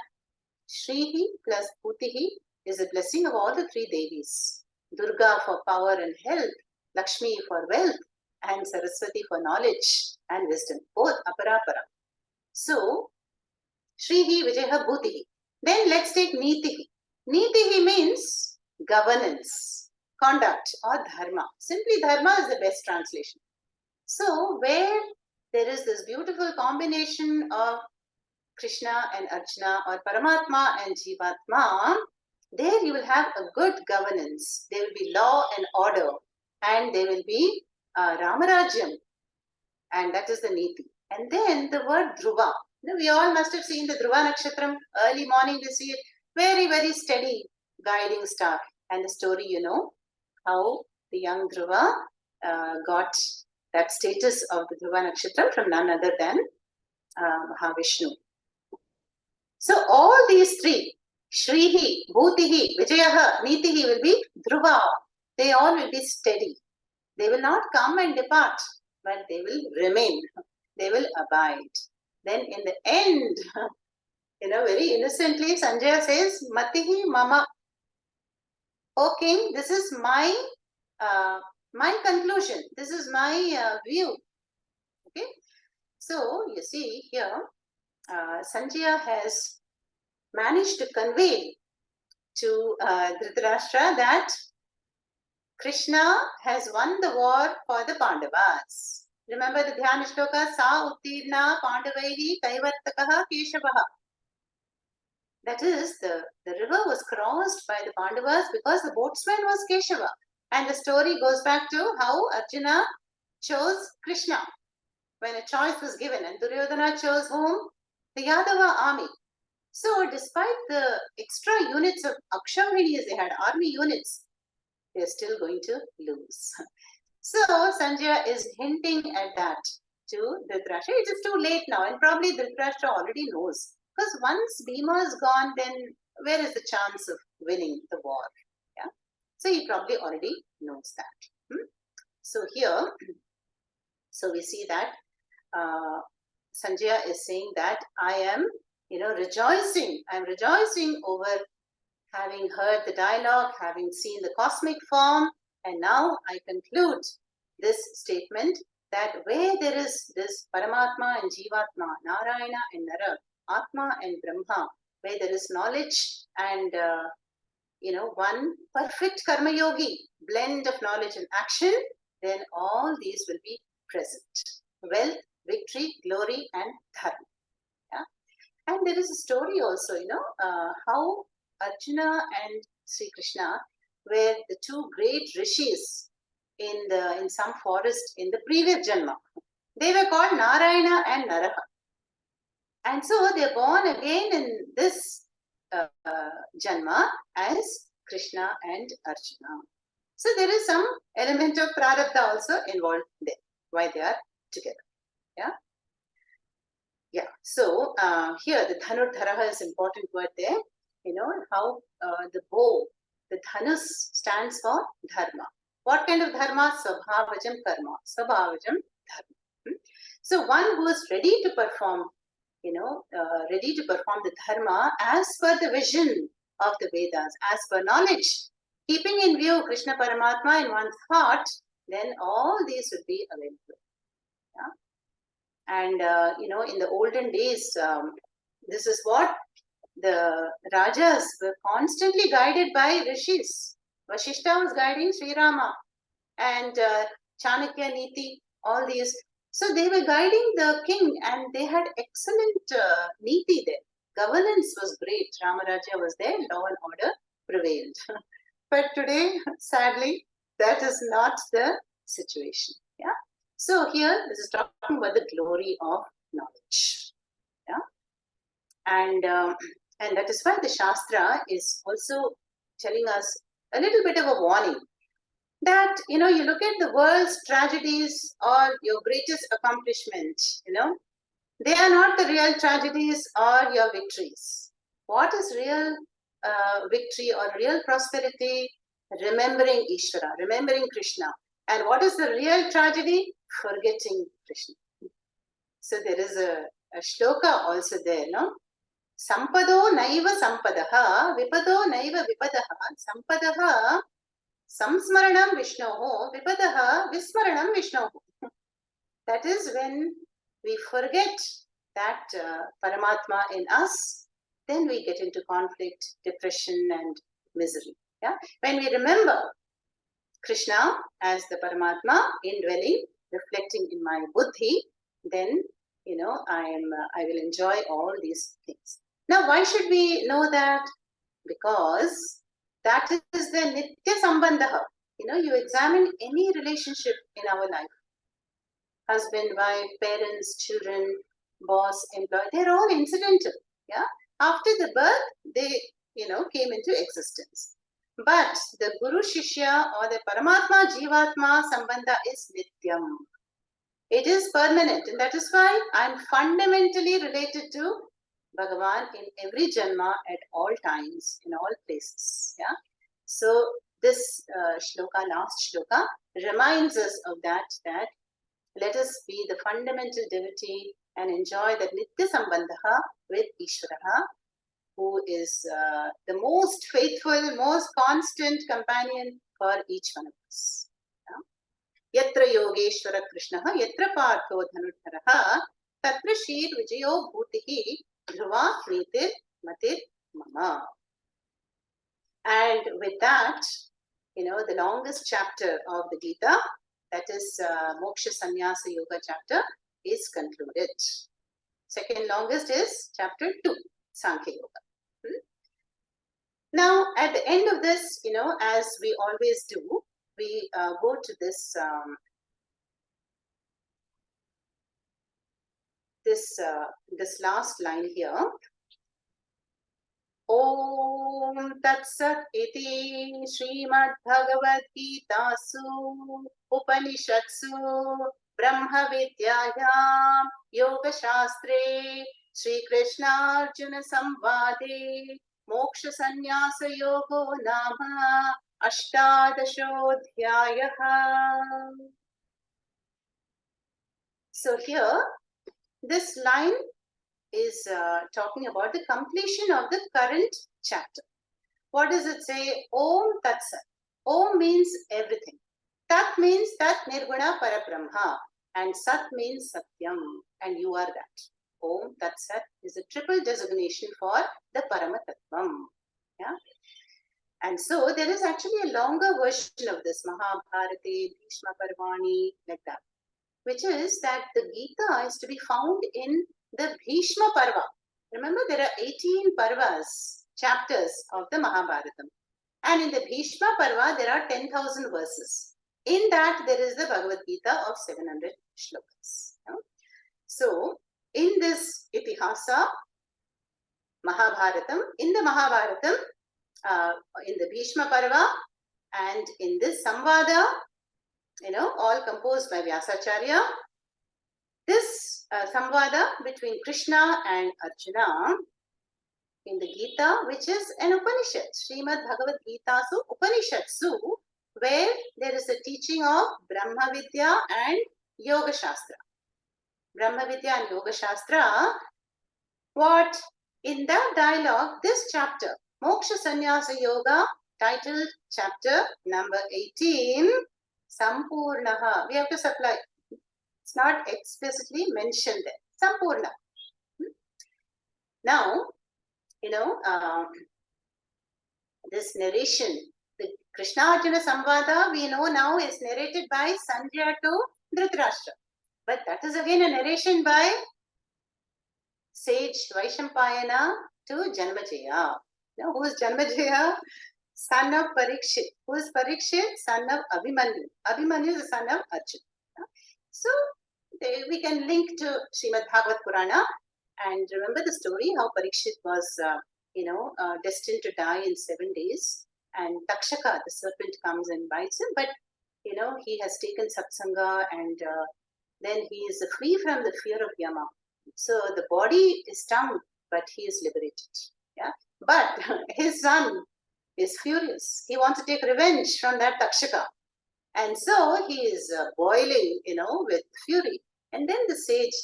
Shrihi plus Bhutihi is a blessing of all the three Devis. Durga for power and health, Lakshmi for wealth, and Saraswati for knowledge and wisdom, both aparapara. So, Shrihi, Vijayaha, Bhutihi. Then let's take Nitihi. Nitihi means governance, conduct, or dharma. Simply dharma is the best translation. So, where there is this beautiful combination of Krishna and Arjuna or Paramatma and Jivatma, there you will have a good governance. There will be law and order, and there will be Ramarajyam, and that is the Niti. And then the word Dhruva. We all must have seen the Dhruva Nakshatram. Early morning we see it. Very, very steady guiding star. And the story, how the young Dhruva got that status of the Dhruva Nakshatram from none other than Mahavishnu. So all these three, Shrihi, Bhutihi, Vijayaha, Nitihi will be Dhruva. They all will be steady. They will not come and depart, but they will remain. They will abide. Then in the end, very innocently, Sanjaya says, Matihi Mama. O king, this is my conclusion. This is my view. Okay. So you see here, Sanjaya has managed to convey to Dhritarashtra that Krishna has won the war for the Pandavas. Remember the Dhyana Shloka, Sa Uttirna Pandavaihi Kaivartakaha Keshavaha. That is, the river was crossed by the Pandavas because the boatsman was Keshava. And the story goes back to how Arjuna chose Krishna when a choice was given. And Duryodhana chose whom? The Yadava army. So, despite the extra units of Akshamhinis, they had army units, they're still going to lose. So, Sanjaya is hinting at that to Dhritarashtra. It is too late now, and probably Dhritarashtra already knows. Because once Bhima is gone, then where is the chance of winning the war? Yeah. So, he probably already knows that. So, here, so we see that Sanjaya is saying that I am rejoicing. I'm rejoicing over having heard the dialogue, having seen the cosmic form, and now I conclude this statement that where there is this Paramatma and Jivatma, Narayana and Nara, Atma and Brahma, where there is knowledge and one perfect karma yogi, blend of knowledge and action, then all these will be present. Wealth, victory, glory, and dharma. Yeah? And there is a story also, how Arjuna and Sri Krishna were the two great rishis in some forest in the previous Janma. They were called Narayana and Naraha. And so they are born again in this Janma as Krishna and Arjuna. So there is some element of prarabdha also involved there, why they are together. Yeah. Yeah. So here the dhanurdharaha is important word there. How the bow, the dhanus stands for dharma. What kind of dharma? Svabhavajam karma. Svabhavajam dharma. So one who is ready to perform, ready to perform the dharma as per the vision of the Vedas, as per knowledge, keeping in view Krishna Paramatma in one's heart, then all these would be available. Yeah? And, in the olden days, this is what the Rajas were constantly guided by rishis. Vashishta was guiding Sri Rama and Chanakya Niti, all these. So they were guiding the king and they had excellent Niti there. Governance was great. Ramaraja was there, law and order prevailed. But today, sadly, that is not the situation. Yeah. So here, this is talking about the glory of knowledge. Yeah. And that is why the Shastra is also telling us a little bit of a warning that, you look at the world's tragedies or your greatest accomplishment, they are not the real tragedies or your victories. What is real victory or real prosperity? Remembering Ishvara, remembering Krishna. And what is the real tragedy? Forgetting Krishna. So there is a shloka also there, no? Sampado naiva sampadaha, vipado naiva vipadaha, sampadaha samsmaranam Vishnoho, vipadaha vismaranam Vishnoho. That is when we forget that Paramatma in us, then we get into conflict, depression, and misery. Yeah? When we remember Krishna as the Paramatma indwelling, reflecting in my buddhi, then I will enjoy all these things. Now, why should we know that? Because that is the nitya sambandha. You examine any relationship in our life. Husband, wife, parents, children, boss, employee, they're all incidental. Yeah. After the birth, they, came into existence. But the Guru Shishya or the Paramatma Jivatma Sambandha is Nityam. It is permanent, and that is why I'm fundamentally related to Bhagavan in every Janma at all times, in all places. Yeah. So this shloka, last shloka, reminds us of that let us be the fundamental devotee and enjoy that Nitya Sambandha with Ishvaraha, who is the most faithful, most constant companion for each one of us. Yatra Yogeshwara Krishnaha, Yatra Partho Dhanurdharaha, Tatra Shir Vijayo Bhutihi, Dhruva Kritir Matir Mama. And with that, the longest chapter of the Gita, that is Moksha Sannyasa Yoga chapter, is concluded. Second longest is chapter 2, Sankhya Yoga. Now, at the end of this, as we always do, we go to this this last line here. Om Tat Sat Iti Srimad Bhagavad Gitasu Upanishatsu Brahma Vidyayam Yoga Shastre Shri Krishna Arjuna Samvade Moksha Sannyasa Yogo Nama Ashtadashodhyayaha. So here, this line is talking about the completion of the current chapter. What does it say? Om Tat Sat. Om means everything. Tat means Tat Nirguna Parabrahma, and Sat means Satyam, and you are that. Om Tat Sat is a triple designation for the Paramatatvam. Yeah. And so there is actually a longer version of this Mahabharati, Bhishma Parvani, like that, which is that the Gita is to be found in the Bhishma Parva. Remember, there are 18 Parvas, chapters of the Mahabharatam. And in the Bhishma Parva, there are 10,000 verses. In that, there is the Bhagavad Gita of 700 shlokas. So, in this Itihasa, Mahabharatam, in the Mahabharatam, in the Bhishma Parva, and in this Samvada, all composed by Vyasacharya, this Samvada between Krishna and Arjuna in the Gita, which is an Upanishad, Srimad Bhagavad Gita, so Upanishadsu, where there is a teaching of Brahma Vidya and Yoga Shastra. Brahma Vidya and Yoga Shastra, what in that dialogue, this chapter, Moksha Sannyasa Yoga, titled chapter number 18, Sampurnaha. We have to supply. It's not explicitly mentioned there. Sampurna. Now, this narration, the Krishna Arjuna Samvada, we know now is narrated by Sanjaya to Dhritarashtra. But that is again a narration by sage Vaishampayana to Janmajaya. Now, who is Janmajaya? Son of Parikshit. Who is Parikshit? Son of Abhimanyu. Abhimanyu is the son of Arjuna. So, we can link to Srimad Bhagavad Purana and remember the story how Parikshit was, destined to die in 7 days. And Takshaka, the serpent, comes and bites him. But, he has taken satsanga and then he is free from the fear of Yama. So the body is stung, but he is liberated. Yeah. But his son is furious. He wants to take revenge from that Takshaka. And so he is boiling, with fury. And then the sage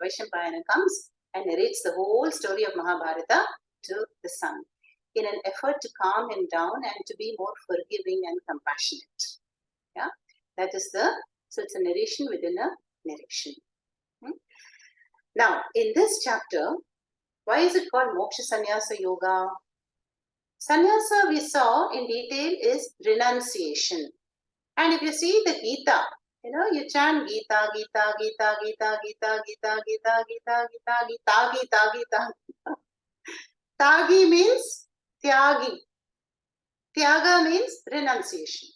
Vaishampayana comes and narrates the whole story of Mahabharata to the son in an effort to calm him down and to be more forgiving and compassionate. Yeah, that is so it's a narration within a narration. Now, in this chapter, why is it called Moksha Sannyasa Yoga? Sannyasa, we saw in detail, is renunciation. And if you see the Gita, you chant Gita, Gita, Gita, Gita, Gita, Gita, Gita, Gita, Gita, Gita, Gita, Gita. Tagi means Tyagi. Tyaga means renunciation.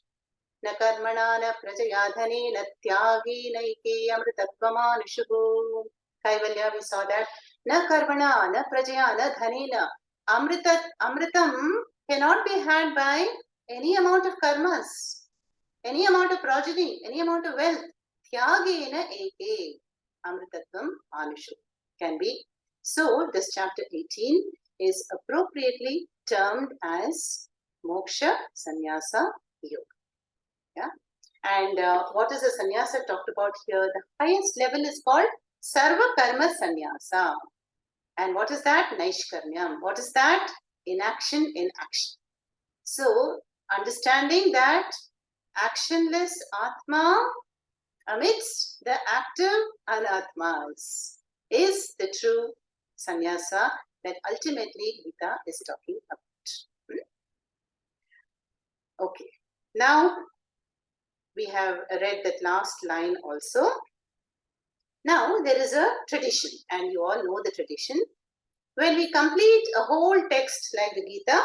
Na karmana na prajayadhane na tyagi na ike amritatvamanushugo. Kaivalya, we saw that. Na karmana na prajaya na dhanena. Amritam cannot be had by any amount of karmas, any amount of progeny, any amount of wealth. Tyagena eke amritatvam anushu can be. So this chapter 18 is appropriately termed as Moksha Sannyasa Yoga. Yeah. And what is the sannyasa talked about here? The highest level is called Sarva Karma Sannyasa. And what is that? Naishkarmyam. What is that? Inaction in action. So, understanding that actionless Atma amidst the active Anatmas is the true sannyasa that ultimately Gita is talking about. Okay. Now, we have read that last line also. Now, there is a tradition, and you all know the tradition. When we complete a whole text like the Gita,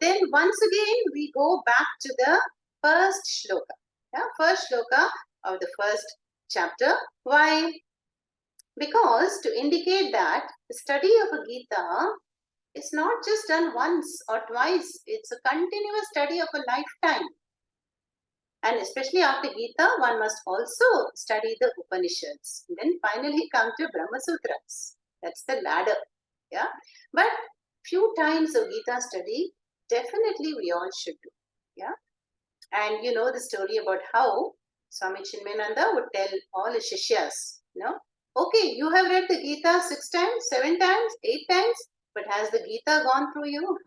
then once again we go back to the first shloka. Yeah, first shloka of the first chapter. Why? Because to indicate that the study of a Gita is not just done once or twice, it's a continuous study of a lifetime. And especially after Gita, one must also study the Upanishads. And then finally come to Brahma Sutras. That's the ladder. Yeah. But few times of Gita study, definitely we all should do. Yeah. And you know the story about how Swami Chinmayananda would tell all his Shishyas, okay, you have read the Gita 6 times, 7 times, 8 times, but has the Gita gone through you?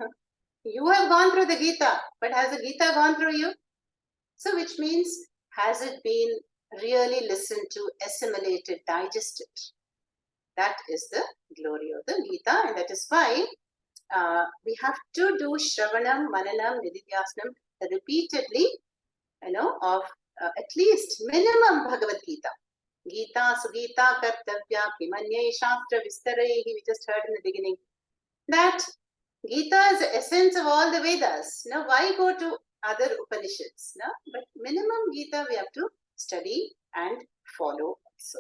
You have gone through the Gita, but has the Gita gone through you? So which means, has it been really listened to, assimilated, digested? That is the glory of the Gita, and that is why we have to do Shravanam, Mananam, Nididhyasnam repeatedly, of at least minimum Bhagavad Gita. Gita, Sugita, Kartavya, Kimanyai, Shastra, Vistarai, we just heard in the beginning. That Gita is the essence of all the Vedas. Why go to other Upanishads? But minimum Gita we have to study and follow also.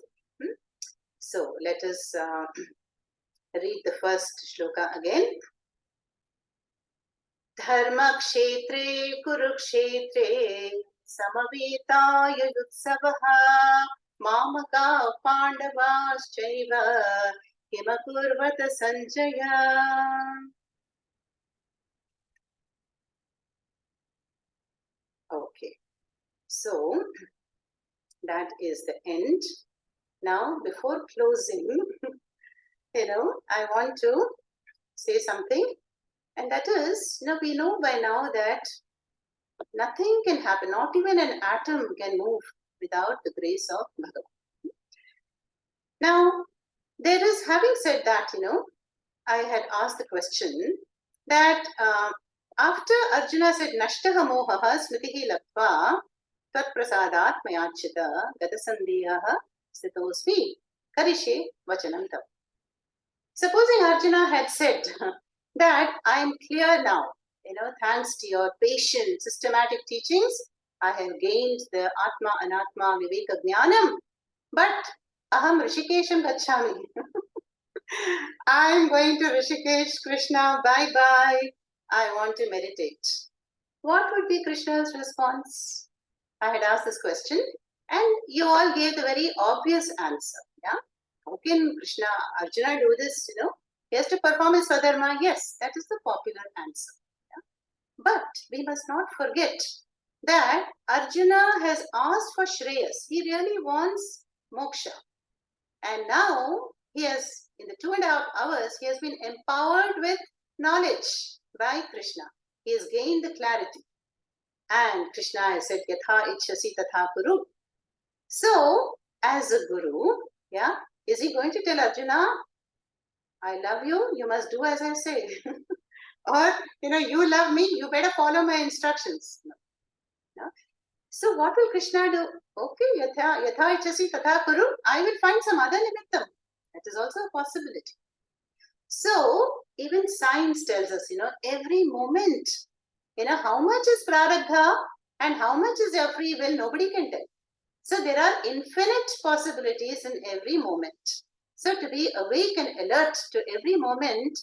So let us read the first shloka again. Dharma kshetre kurukshetre samaveta yudusavaha mamaka pandavaschaiva himakurvata sanjaya. Okay, so that is the end. Now, before closing, I want to say something, and that is, we know by now that nothing can happen, not even an atom can move without the grace of Bhagavan. Now, there is, having said that, I had asked the question that after Arjuna said, Nashtaha mohaha smritihi latva tat prasadat mayachita gatasandeyaha sthitosmi karishe vachanam tav. Supposing Arjuna had said that I am clear now, thanks to your patient, systematic teachings, I have gained the Atma, Anatma, Viveka Jnanam, but aham Rishikesham gachami. I am going to Rishikesh, Krishna, bye-bye. I want to meditate. What would be Krishna's response? I had asked this question, and you all gave the very obvious answer. Yeah? How can Krishna, Arjuna do this? He has to perform his Swadharma. Yes, that is the popular answer. Yeah? But we must not forget that Arjuna has asked for Shreyas. He really wants moksha. And now he has, in the 2.5 hours, he has been empowered with knowledge by Krishna. He has gained the clarity. And Krishna has said, Yatha Ichhasi Tatha Kuru. So, as a guru, yeah, is he going to tell Arjuna, I love you, you must do as I say? Or, you love me, you better follow my instructions. No. So, what will Krishna do? Okay, Yatha Ichhasi Tatha Kuru, I will find some other nimittam. That is also a possibility. So, even science tells us, every moment, how much is prarabdha and how much is your free will, nobody can tell. So, there are infinite possibilities in every moment. So, to be awake and alert to every moment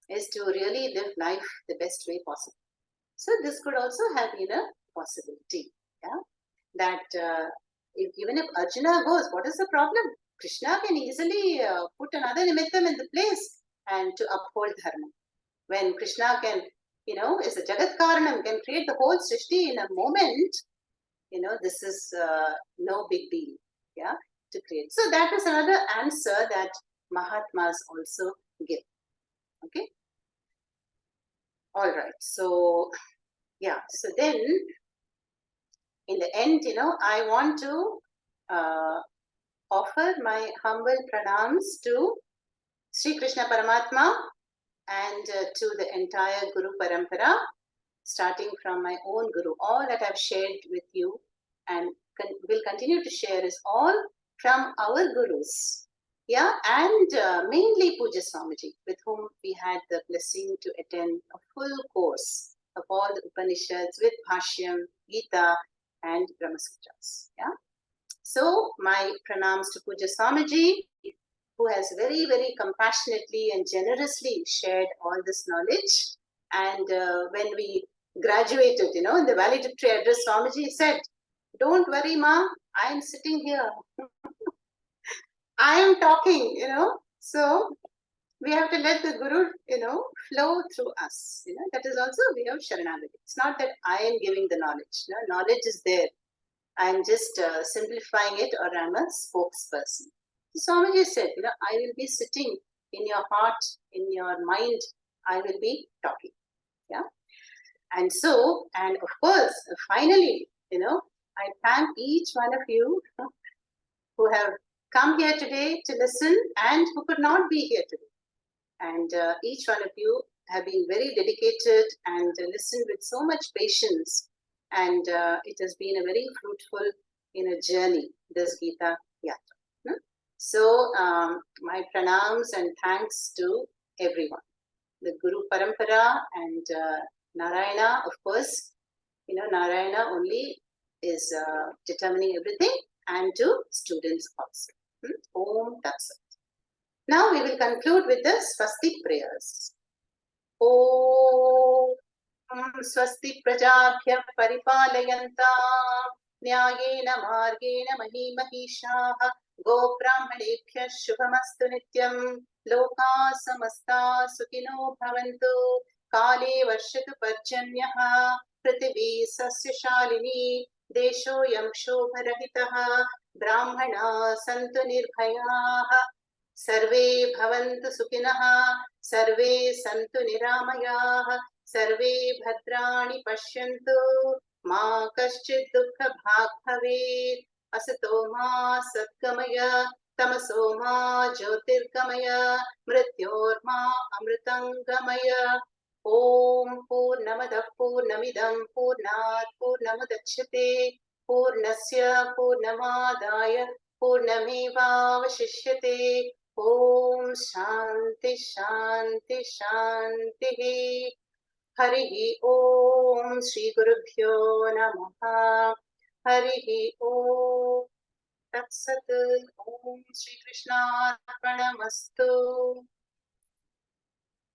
is to really live life the best way possible. So, this could also have been a possibility. Yeah? That even if Arjuna goes, what is the problem? Krishna can easily put another nimittam in the place and to uphold dharma. When Krishna can, is a Jagat Karanam, can create the whole Srishti in a moment, this is no big deal, yeah, to create. So that is another answer that Mahatmas also give. Okay. All right. So, yeah. So then, in the end, I want to offer my humble pranams to Sri Krishna Paramatma and to the entire Guru Parampara, starting from my own Guru. All that I've shared with you and will continue to share is all from our Gurus. Yeah, and mainly Puja Swamiji, with whom we had the blessing to attend a full course of all the Upanishads with Bhashyam, Gita, and Brahma Sutras. Yeah. So, my pranams to Puja Swamiji, who has very, very compassionately and generously shared all this knowledge. And when we graduated, in the valedictory address, Swamiji said, don't worry, Ma, I am sitting here. I am talking, So, we have to let the Guru, flow through us. That is also a way of Sharanagati. It's not that I am giving the knowledge. Knowledge is there. I am just simplifying it, or I am a spokesperson. So Swamiji said, I will be sitting in your heart, in your mind, I will be talking. Yeah. And so, and of course, finally, I thank each one of you who have come here today to listen and who could not be here today. And each one of you have been very dedicated and listened with so much patience. And it has been a very fruitful journey, this Gita Yatra. So, my pranams and thanks to everyone. The Guru Parampara and Narayana, of course, Narayana only is determining everything, and to students also. Om Tat Sat. Now we will conclude with the Swastik prayers. Om Swasti Prajabhya Paripalayantam Nyayena Margena Mahimahishaha Go Brahmanebhya Shubhamastu Nityam Loka Samasta Sukhino Bhavantu Kale Varshatu Parjanyaha Prithivi Sasyashalini Deshoyam Shobharahitaha Brahmana Santu Nirbhayaha Sarve Bhavantu Sukhinah Sarve Santu Niramayaha Sarve Bhadrani Pashyantu Ma Kaschid Dukkha Bhag Bhavet Asato Ma Satgamaya Tamaso Ma Jyotirgamaya Mrityorma Amritangamaya Om Purnamadah Purnamidam Purnat Purnamudachyate Purnasya Purnamadaya Purnamevavashishyate Om Shanti Shanti Shanti Harihi Om Shri Gurubhyo Namaha Harihi Om Tat Sat Om Shri Krishna Arpanamastu